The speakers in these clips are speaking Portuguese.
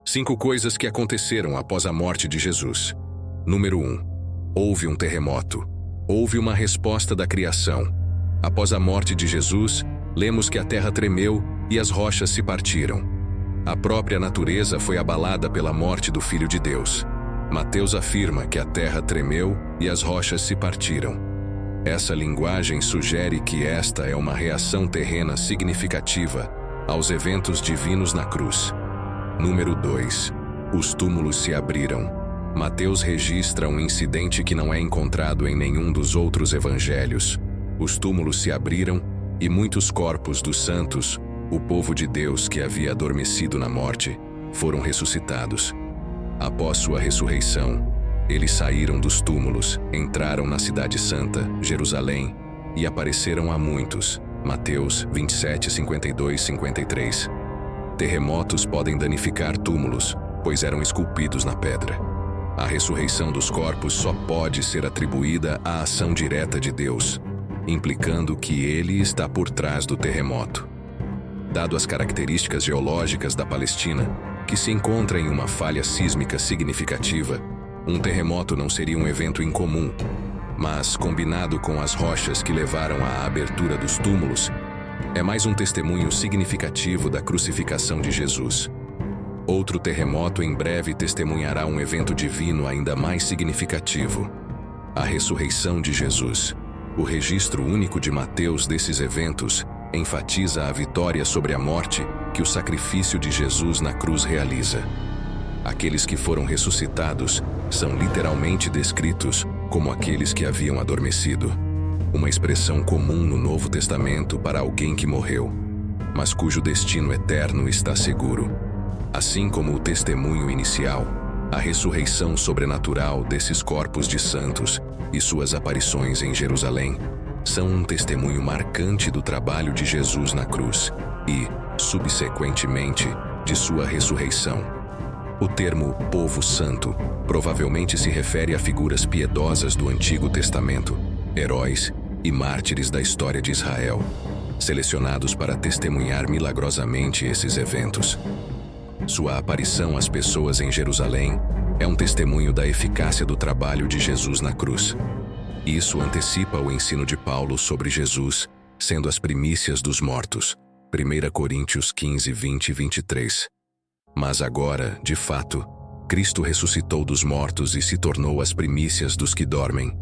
5 coisas que aconteceram após a morte de Jesus. Número 1. Houve um terremoto. Houve uma resposta da criação. Após a morte de Jesus, lemos que a terra tremeu e as rochas se partiram. A própria natureza foi abalada pela morte do Filho de Deus. Mateus afirma que a terra tremeu e as rochas se partiram. Essa linguagem sugere que esta é uma reação terrena significativa aos eventos divinos na cruz. Número 2. Os túmulos se abriram. Mateus registra um incidente que não é encontrado em nenhum dos outros evangelhos. Os túmulos se abriram e muitos corpos dos santos, o povo de Deus que havia adormecido na morte, foram ressuscitados. Após sua ressurreição, eles saíram dos túmulos, entraram na cidade santa, Jerusalém, e apareceram a muitos. Mateus 27, 52, 53. Terremotos podem danificar túmulos, pois eram esculpidos na pedra. A ressurreição dos corpos só pode ser atribuída à ação direta de Deus, implicando que Ele está por trás do terremoto. Dado as características geológicas da Palestina, que se encontra em uma falha sísmica significativa, um terremoto não seria um evento incomum, mas, combinado com as rochas que levaram à abertura dos túmulos, é mais um testemunho significativo da crucificação de Jesus. Outro terremoto em breve testemunhará um evento divino ainda mais significativo: a ressurreição de Jesus. O registro único de Mateus desses eventos enfatiza a vitória sobre a morte que o sacrifício de Jesus na cruz realiza. Aqueles que foram ressuscitados são literalmente descritos como aqueles que haviam adormecido, uma expressão comum no Novo Testamento para alguém que morreu, mas cujo destino eterno está seguro. Assim como o testemunho inicial, a ressurreição sobrenatural desses corpos de santos e suas aparições em Jerusalém são um testemunho marcante do trabalho de Jesus na cruz e, subsequentemente, de sua ressurreição. O termo povo santo provavelmente se refere a figuras piedosas do Antigo Testamento, heróis e mártires da história de Israel, selecionados para testemunhar milagrosamente esses eventos. Sua aparição às pessoas em Jerusalém é um testemunho da eficácia do trabalho de Jesus na cruz. Isso antecipa o ensino de Paulo sobre Jesus sendo as primícias dos mortos. 1 Coríntios 15, 20 e 23. Mas agora, de fato, Cristo ressuscitou dos mortos e se tornou as primícias dos que dormem.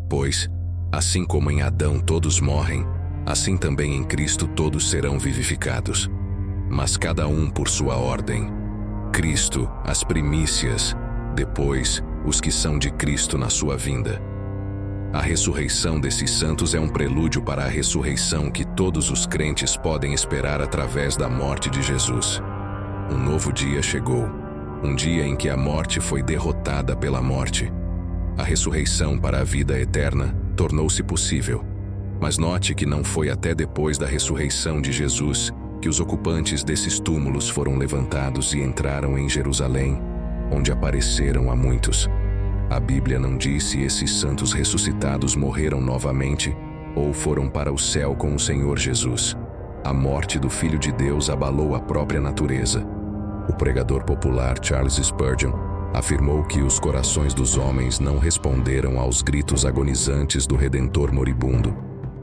Pois, assim como em Adão todos morrem, assim também em Cristo todos serão vivificados. Mas cada um por sua ordem. Cristo, as primícias, depois, os que são de Cristo na sua vinda. A ressurreição desses santos é um prelúdio para a ressurreição que todos os crentes podem esperar através da morte de Jesus. Um novo dia chegou, um dia em que a morte foi derrotada pela morte. A ressurreição para a vida eterna tornou-se possível. Mas note que não foi até depois da ressurreição de Jesus que os ocupantes desses túmulos foram levantados e entraram em Jerusalém, onde apareceram a muitos. A Bíblia não diz se esses santos ressuscitados morreram novamente ou foram para o céu com o Senhor Jesus. A morte do Filho de Deus abalou a própria natureza. O pregador popular Charles Spurgeon afirmou que os corações dos homens não responderam aos gritos agonizantes do Redentor moribundo,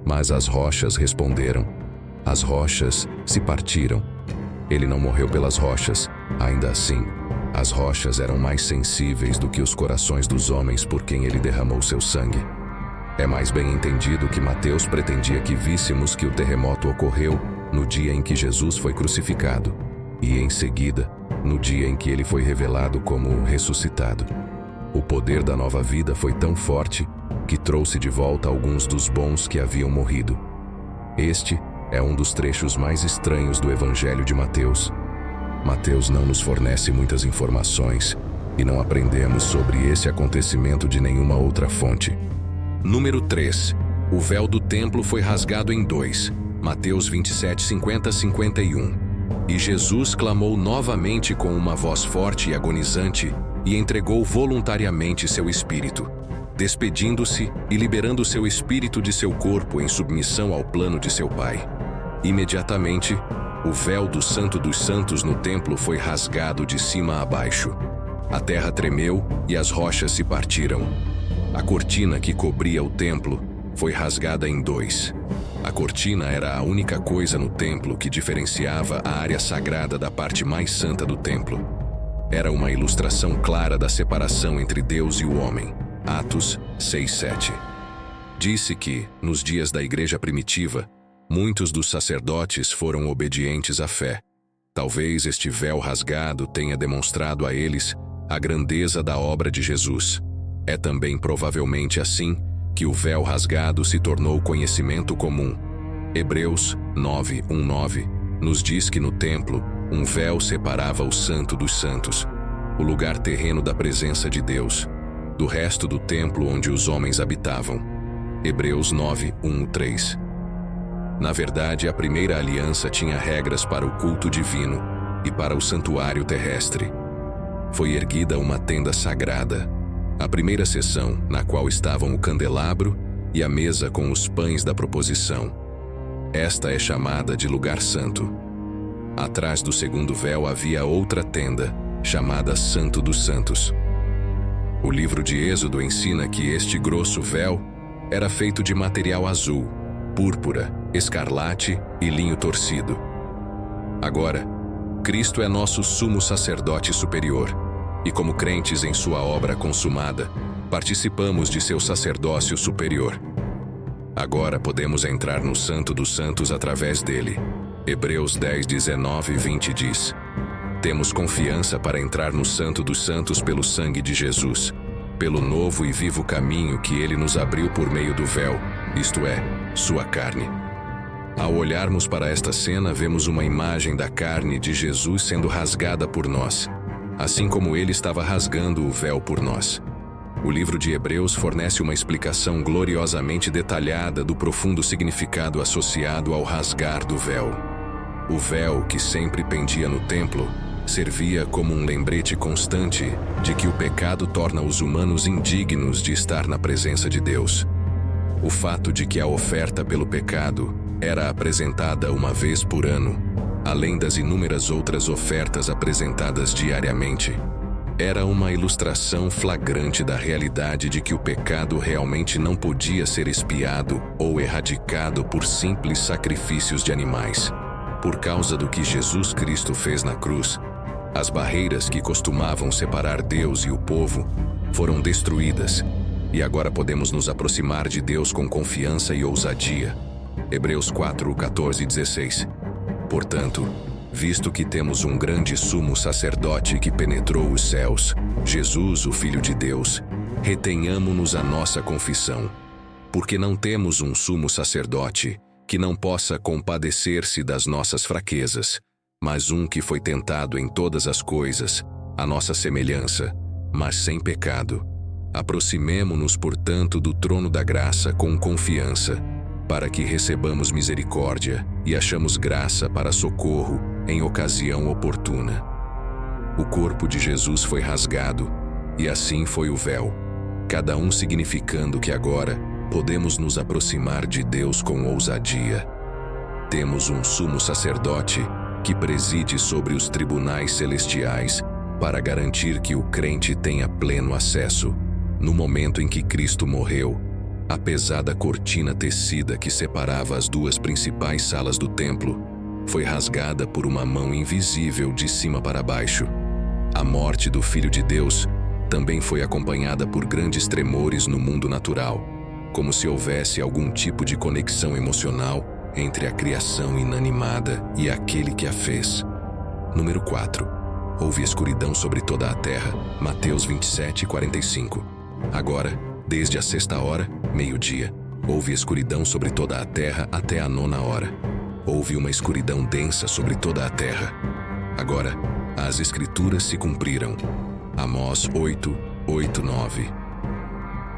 mas as rochas responderam. As rochas se partiram. Ele não morreu pelas rochas. Ainda assim, as rochas eram mais sensíveis do que os corações dos homens por quem ele derramou seu sangue. É mais bem entendido que Mateus pretendia que víssemos que o terremoto ocorreu no dia em que Jesus foi crucificado e, em seguida, no dia em que ele foi revelado como ressuscitado. O poder da nova vida foi tão forte que trouxe de volta alguns dos bons que haviam morrido. Este é um dos trechos mais estranhos do Evangelho de Mateus. Mateus não nos fornece muitas informações e não aprendemos sobre esse acontecimento de nenhuma outra fonte. Número 3. O véu do templo foi rasgado em 2. Mateus 27, 50 a 51. E Jesus clamou novamente com uma voz forte e agonizante e entregou voluntariamente seu espírito, despedindo-se e liberando seu espírito de seu corpo em submissão ao plano de seu Pai. Imediatamente, O véu do Santo dos Santos no templo foi rasgado de cima a baixo. A terra tremeu e as rochas se partiram. A cortina que cobria o templo foi rasgada em dois. A cortina era a única coisa no templo que diferenciava a área sagrada da parte mais santa do templo. Era uma ilustração clara da separação entre Deus e o homem. Atos 6:7. Disse que, nos dias da igreja primitiva, muitos dos sacerdotes foram obedientes à fé. Talvez este véu rasgado tenha demonstrado a eles a grandeza da obra de Jesus. É também provavelmente assim que o véu rasgado se tornou conhecimento comum. Hebreus 9:1-9 nos diz que no templo, um véu separava o Santo dos Santos, o lugar terreno da presença de Deus, do resto do templo onde os homens habitavam. Hebreus 9:1-3. Na verdade, a primeira aliança tinha regras para o culto divino e para o santuário terrestre. Foi erguida uma tenda sagrada. A primeira seção, na qual estavam o candelabro e a mesa com os pães da proposição. Esta é chamada de lugar santo. Atrás do segundo véu havia outra tenda, chamada Santo dos Santos. O livro de Êxodo ensina que este grosso véu era feito de material azul, púrpura, escarlate e linho torcido. Agora, Cristo é nosso sumo sacerdote superior, e como crentes em sua obra consumada, participamos de seu sacerdócio superior. Agora podemos entrar no Santo dos Santos através dele. Hebreus 10:19-20 diz: Temos confiança para entrar no Santo dos Santos pelo sangue de Jesus, pelo novo e vivo caminho que ele nos abriu por meio do véu, isto é, sua carne. Ao olharmos para esta cena, vemos uma imagem da carne de Jesus sendo rasgada por nós, assim como ele estava rasgando o véu por nós. O livro de Hebreus fornece uma explicação gloriosamente detalhada do profundo significado associado ao rasgar do véu. O véu, que sempre pendia no templo, servia como um lembrete constante de que o pecado torna os humanos indignos de estar na presença de Deus. O fato de que a oferta pelo pecado era apresentada uma vez por ano, além das inúmeras outras ofertas apresentadas diariamente, era uma ilustração flagrante da realidade de que o pecado realmente não podia ser expiado ou erradicado por simples sacrifícios de animais. Por causa do que Jesus Cristo fez na cruz, as barreiras que costumavam separar Deus e o povo foram destruídas, e agora podemos nos aproximar de Deus com confiança e ousadia. Hebreus 4:14-16. Portanto, visto que temos um grande sumo sacerdote que penetrou os céus, Jesus, o Filho de Deus, retenhamo-nos a nossa confissão, porque não temos um sumo sacerdote que não possa compadecer-se das nossas fraquezas, mas um que foi tentado em todas as coisas, à nossa semelhança, mas sem pecado. Aproximemo-nos, portanto, do trono da graça com confiança, para que recebamos misericórdia e achamos graça para socorro em ocasião oportuna. O corpo de Jesus foi rasgado, e assim foi o véu, cada um significando que agora podemos nos aproximar de Deus com ousadia. Temos um sumo sacerdote que preside sobre os tribunais celestiais para garantir que o crente tenha pleno acesso. No momento em que Cristo morreu, a pesada cortina tecida que separava as duas principais salas do templo foi rasgada por uma mão invisível de cima para baixo. A morte do Filho de Deus também foi acompanhada por grandes tremores no mundo natural, como se houvesse algum tipo de conexão emocional entre a criação inanimada e aquele que a fez. Número 4. Houve escuridão sobre toda a terra. Mateus 27:45. Agora, desde a 6ª hora, meio-dia, houve escuridão sobre toda a terra até a 9ª hora. Houve uma escuridão densa sobre toda a terra. Agora, as Escrituras se cumpriram. Amós 8:8-9.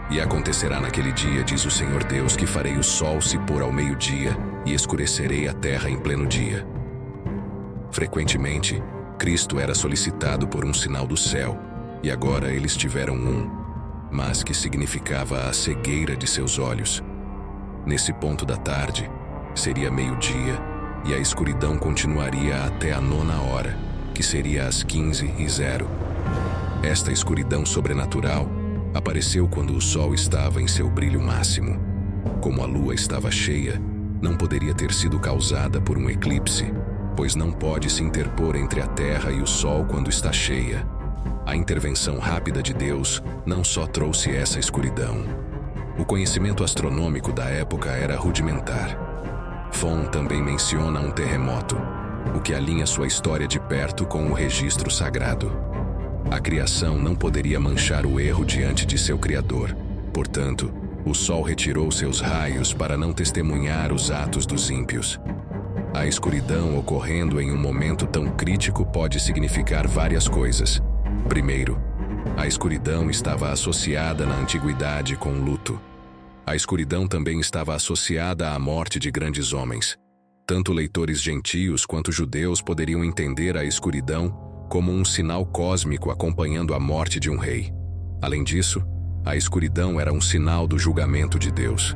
E acontecerá naquele dia, diz o Senhor Deus, que farei o sol se pôr ao meio-dia e escurecerei a terra em pleno dia. Frequentemente, Cristo era solicitado por um sinal do céu, e agora eles tiveram um, mas que significava a cegueira de seus olhos. Nesse ponto da tarde, seria meio-dia, e a escuridão continuaria até a 9ª, que seria às 15h00. Esta escuridão sobrenatural apareceu quando o sol estava em seu brilho máximo. Como a lua estava cheia, não poderia ter sido causada por um eclipse, pois não pode se interpor entre a terra e o sol quando está cheia. A intervenção rápida de Deus não só trouxe essa escuridão. O conhecimento astronômico da época era rudimentar. Fon também menciona um terremoto, o que alinha sua história de perto com o registro sagrado. A criação não poderia manchar o erro diante de seu Criador. Portanto, o sol retirou seus raios para não testemunhar os atos dos ímpios. A escuridão ocorrendo em um momento tão crítico pode significar várias coisas. Primeiro, a escuridão estava associada na antiguidade com luto. A escuridão também estava associada à morte de grandes homens. Tanto leitores gentios quanto judeus poderiam entender a escuridão como um sinal cósmico acompanhando a morte de um rei. Além disso, a escuridão era um sinal do julgamento de Deus.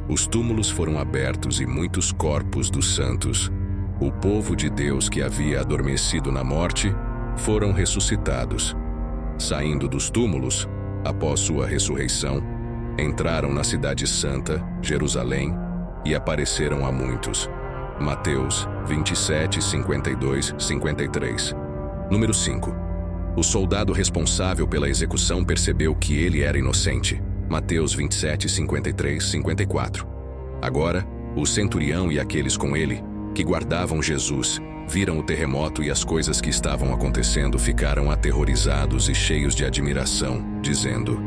Os túmulos foram abertos e muitos corpos dos santos, o povo de Deus que havia adormecido na morte, foram ressuscitados. Saindo dos túmulos, após sua ressurreição, entraram na cidade santa, Jerusalém, e apareceram a muitos. Mateus 27, 52, 53. Número 5. O soldado responsável pela execução percebeu que ele era inocente. Mateus 27, 53, 54. Agora, o centurião e aqueles com ele, que guardavam Jesus, viram o terremoto e as coisas que estavam acontecendo, ficaram aterrorizados e cheios de admiração, dizendo: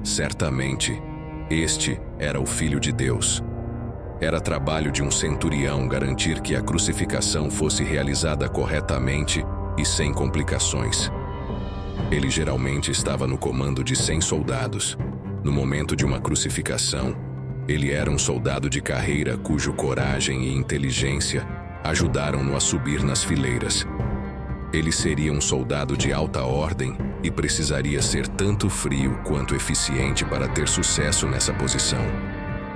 certamente, este era o Filho de Deus. Era trabalho de um centurião garantir que a crucificação fosse realizada corretamente e sem complicações. Ele geralmente estava no comando de 100 soldados. No momento de uma crucificação, ele era um soldado de carreira cuja coragem e inteligência ajudaram-no a subir nas fileiras. Ele seria um soldado de alta ordem e precisaria ser tanto frio quanto eficiente para ter sucesso nessa posição.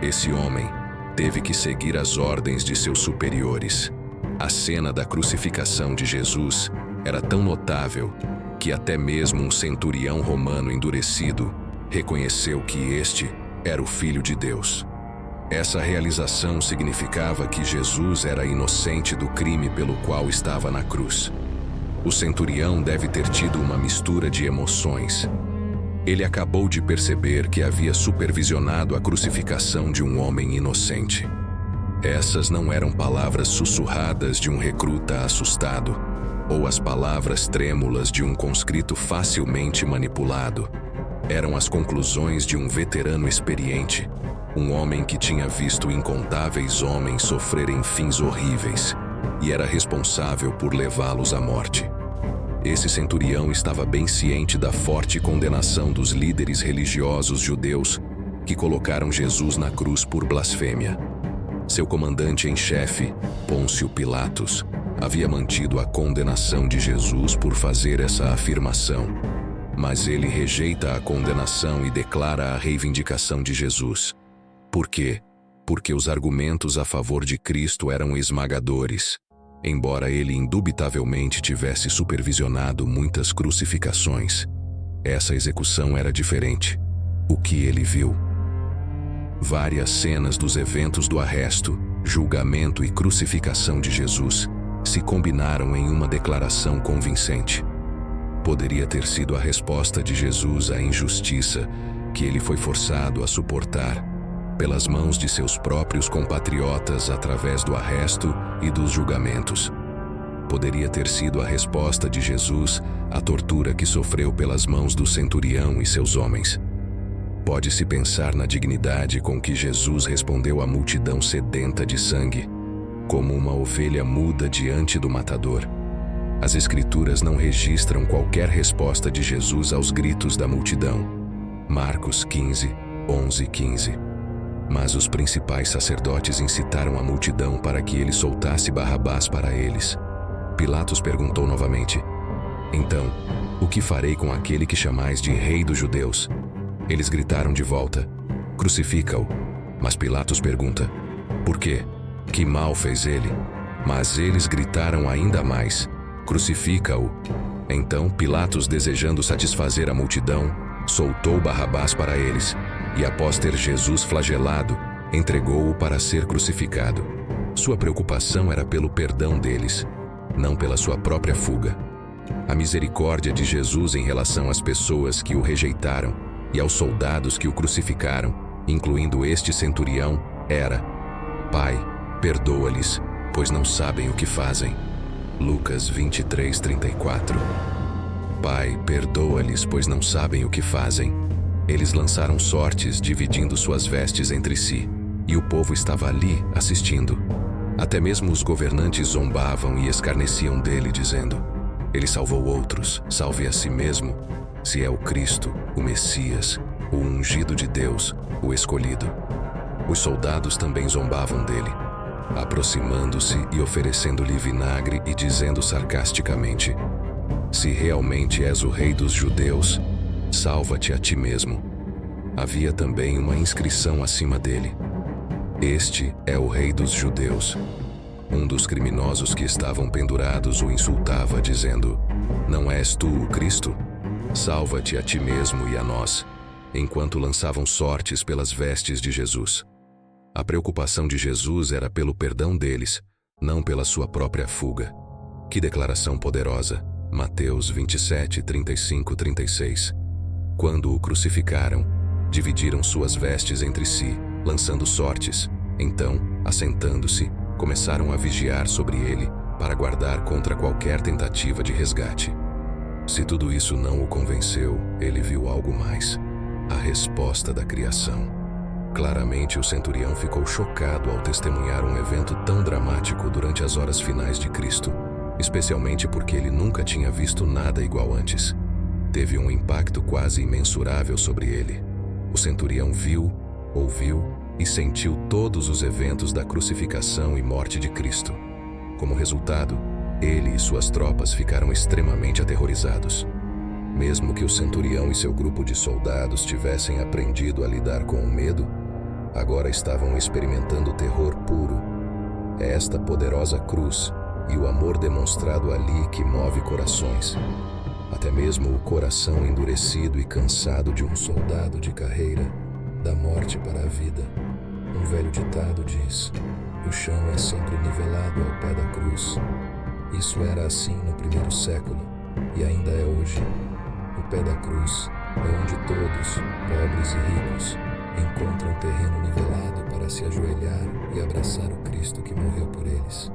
Esse homem teve que seguir as ordens de seus superiores. A cena da crucificação de Jesus era tão notável que até mesmo um centurião romano endurecido reconheceu que este era o Filho de Deus. Essa realização significava que Jesus era inocente do crime pelo qual estava na cruz. O centurião deve ter tido uma mistura de emoções. Ele acabou de perceber que havia supervisionado a crucificação de um homem inocente. Essas não eram palavras sussurradas de um recruta assustado, ou as palavras trêmulas de um conscrito facilmente manipulado. Eram as conclusões de um veterano experiente, um homem que tinha visto incontáveis homens sofrerem fins horríveis e era responsável por levá-los à morte. Esse centurião estava bem ciente da forte condenação dos líderes religiosos judeus que colocaram Jesus na cruz por blasfêmia. Seu comandante em chefe, Pôncio Pilatos, havia mantido a condenação de Jesus por fazer essa afirmação, mas ele rejeita a condenação e declara a reivindicação de Jesus. Por quê? Porque os argumentos a favor de Cristo eram esmagadores. Embora ele indubitavelmente tivesse supervisionado muitas crucificações, essa execução era diferente. O que ele viu? Várias cenas dos eventos do arresto, julgamento e crucificação de Jesus se combinaram em uma declaração convincente. Poderia ter sido a resposta de Jesus à injustiça que ele foi forçado a suportar pelas mãos de seus próprios compatriotas através do arresto e dos julgamentos. Poderia ter sido a resposta de Jesus à tortura que sofreu pelas mãos do centurião e seus homens. Pode-se pensar na dignidade com que Jesus respondeu à multidão sedenta de sangue, como uma ovelha muda diante do matador. As Escrituras não registram qualquer resposta de Jesus aos gritos da multidão. Marcos 15, 11 e 15. Mas os principais sacerdotes incitaram a multidão para que ele soltasse Barrabás para eles. Pilatos perguntou novamente: então, o que farei com aquele que chamais de Rei dos Judeus? Eles gritaram de volta: crucifica-o. Mas Pilatos pergunta: por quê? Que mal fez ele? Mas eles gritaram ainda mais: crucifica-o! Então Pilatos, desejando satisfazer a multidão, soltou Barrabás para eles, e após ter Jesus flagelado, entregou-o para ser crucificado. Sua preocupação era pelo perdão deles, não pela sua própria fuga. A misericórdia de Jesus em relação às pessoas que o rejeitaram e aos soldados que o crucificaram, incluindo este centurião, era: Pai, perdoa-lhes, pois não sabem o que fazem. Lucas 23:34. Pai, perdoa-lhes, pois não sabem o que fazem. Eles lançaram sortes, dividindo suas vestes entre si, e o povo estava ali, assistindo. Até mesmo os governantes zombavam e escarneciam dele, dizendo: ele salvou outros, salve a si mesmo, se é o Cristo, o Messias, o ungido de Deus, o escolhido. Os soldados também zombavam dele, aproximando-se e oferecendo-lhe vinagre e dizendo sarcasticamente: se realmente és o rei dos judeus, salva-te a ti mesmo. Havia também uma inscrição acima dele: este é o rei dos judeus. Um dos criminosos que estavam pendurados o insultava, dizendo: não és tu o Cristo? Salva-te a ti mesmo e a nós, enquanto lançavam sortes pelas vestes de Jesus. A preocupação de Jesus era pelo perdão deles, não pela sua própria fuga. Que declaração poderosa! Mateus 27:35-36. Quando o crucificaram, dividiram suas vestes entre si, lançando sortes. Então, assentando-se, começaram a vigiar sobre ele para guardar contra qualquer tentativa de resgate. Se tudo isso não o convenceu, ele viu algo mais: a resposta da criação. Claramente, o centurião ficou chocado ao testemunhar um evento tão dramático durante as horas finais de Cristo, especialmente porque ele nunca tinha visto nada igual antes. Teve um impacto quase imensurável sobre ele. O centurião viu, ouviu e sentiu todos os eventos da crucificação e morte de Cristo. Como resultado, ele e suas tropas ficaram extremamente aterrorizados. Mesmo que o centurião e seu grupo de soldados tivessem aprendido a lidar com o medo, agora estavam experimentando terror puro. É esta poderosa cruz e o amor demonstrado ali que move corações. Até mesmo o coração endurecido e cansado de um soldado de carreira, da morte para a vida. Um velho ditado diz: o chão é sempre nivelado ao pé da cruz. Isso era assim no primeiro século, e ainda é hoje. O pé da cruz é onde todos, pobres e ricos, encontram terreno nivelado para se ajoelhar e abraçar o Cristo que morreu por eles.